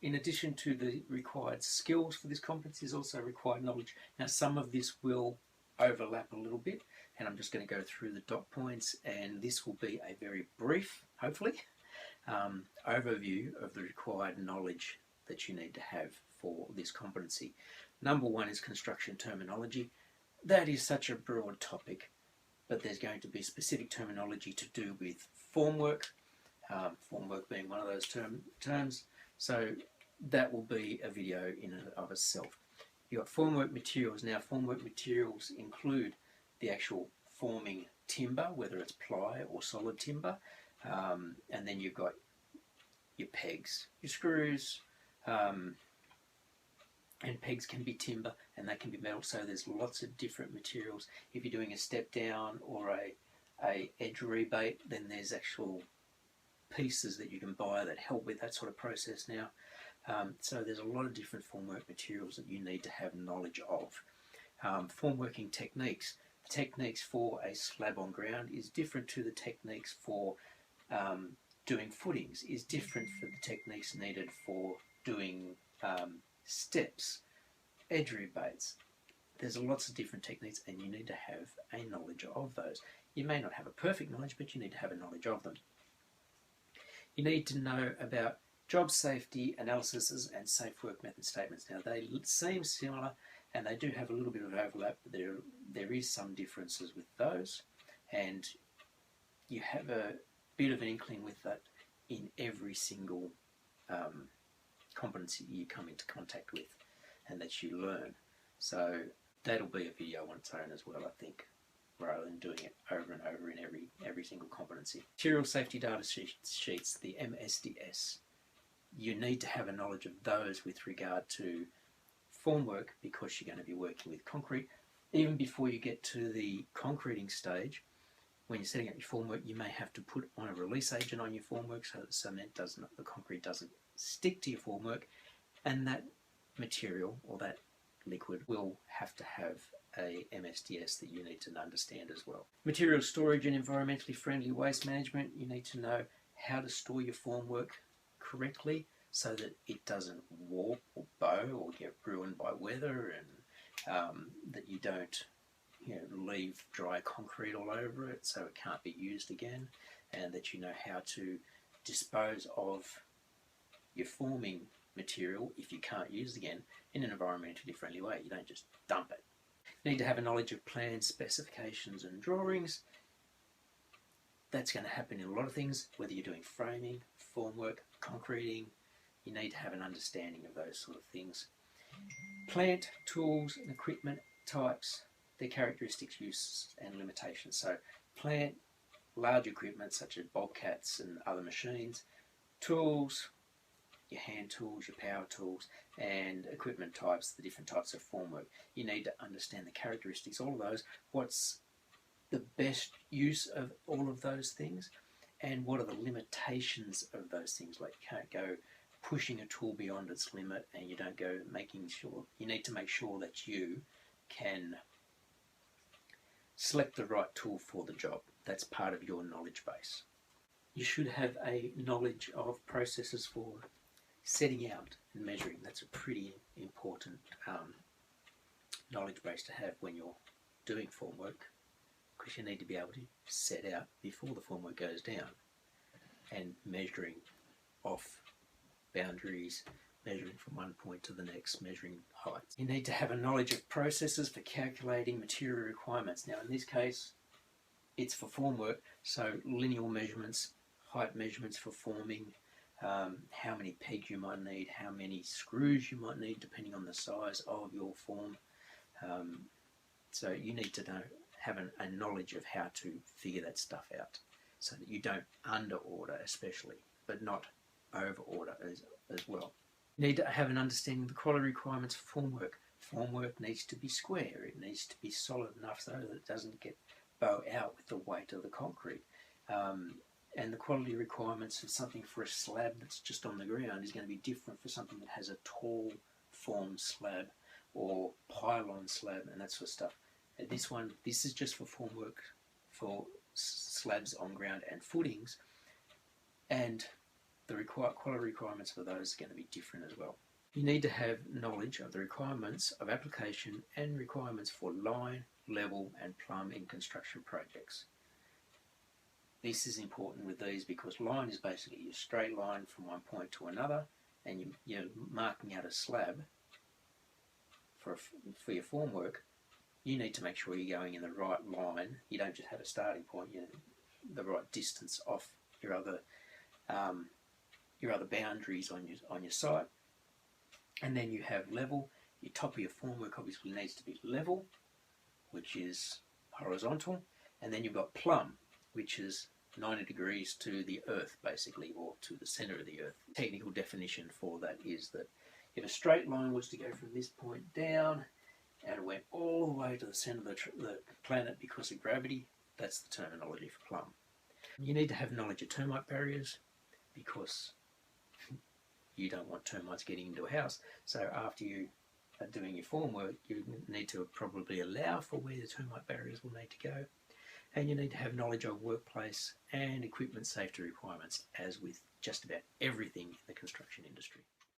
in addition to the required skills for this competency, is also required knowledge. Now, some of this will overlap a little bit, and I'm just going to go through the dot points, and this will be a very brief, hopefully, overview of the required knowledge that you need to have for this competency. Number one is construction terminology. That is such a broad topic, but there's going to be specific terminology to do with formwork, formwork being one of those terms. So that will be a video in and of itself. You've got formwork materials. Now, formwork materials include the actual forming timber, whether it's ply or solid timber, and then you've got your pegs, your screws, and pegs can be timber and they can be metal, so there's lots of different materials. If you're doing a step down or a edge rebate, then there's actual pieces that you can buy that help with that sort of process now. So there's a lot of different formwork materials that you need to have knowledge of. Formworking techniques. The techniques for a slab on ground is different to the techniques for doing footings, is different for the techniques needed for doing steps, edge rebates. There's lots of different techniques and you need to have a knowledge of those. You may not have a perfect knowledge, but you need to have a knowledge of them. You need to know about job safety analyses and safe work method statements. Now, they seem similar and they do have a little bit of overlap, but there is some differences with those, and you have a bit of an inkling with that in every single competency you come into contact with and that you learn. So that'll be a video on its own as well, I think, rather than doing it over and over in every single competency. Material safety data sheets, the MSDS. You need to have a knowledge of those with regard to formwork, because you're going to be working with concrete. Even before you get to the concreting stage, when you're setting up your formwork, you may have to put on a release agent on your formwork so that the concrete doesn't stick to your formwork, and that material or that liquid will have to have a MSDS that you need to understand as well. Material storage and environmentally friendly waste management. You need to know how to store your formwork correctly so that it doesn't warp or bow or get ruined by weather, and that you don't leave dry concrete all over it so it can't be used again, and that you know how to dispose of your forming material if you can't use it again in an environmentally friendly way. You don't just dump it. You need to have a knowledge of plans, specifications and drawings. That's going to happen in a lot of things, whether you're doing framing, formwork, concreting. You need to have an understanding of those sort of things. Plant, tools and equipment types, their characteristics, uses and limitations. So plant, large equipment such as bobcats and other machines. Tools, your hand tools, your power tools, and equipment types, the different types of formwork. You need to understand the characteristics, all of those, what's the best use of all of those things, and what are the limitations of those things. Like, you can't go pushing a tool beyond its limit, and you don't go making sure, you need to make sure that you can select the right tool for the job. That's part of your knowledge base. You should have a knowledge of processes for setting out and measuring. That's a pretty important knowledge base to have when you're doing formwork, because you need to be able to set out before the formwork goes down, and measuring off boundaries, measuring from one point to the next, measuring heights. You need to have a knowledge of processes for calculating material requirements. Now, in this case, it's for formwork, so lineal measurements, height measurements for forming, how many pegs you might need, how many screws you might need depending on the size of your form. So you need to have a knowledge of how to figure that stuff out so that you don't under order, especially, but not over order as well. You need to have an understanding of the quality requirements for formwork. Formwork needs to be square, it needs to be solid enough so that it doesn't get bow out with the weight of the concrete. And the quality requirements of something for a slab that's just on the ground is going to be different for something that has a tall formed slab or pylon slab and that sort of stuff. And this is just for formwork, for slabs on ground and footings. And the quality requirements for those are going to be different as well. You need to have knowledge of the requirements of application and requirements for line, level and plumb in construction projects. This is important with these because line is basically your straight line from one point to another, and you're marking out a slab for your formwork. You need to make sure you're going in the right line. You don't just have a starting point, you know, the right distance off your other boundaries on your site. And then you have level. Your top of your formwork obviously needs to be level, which is horizontal, and then you've got plumb, which is 90 degrees to the earth basically, or to the center of the earth. Technical definition for that is that if a straight line was to go from this point down and it went all the way to the center of the planet because of gravity, that's the terminology for plumb. You need to have knowledge of termite barriers because you don't want termites getting into a house. So after you are doing your formwork, you need to probably allow for where the termite barriers will need to go. And you need to have knowledge of workplace and equipment safety requirements, as with just about everything in the construction industry.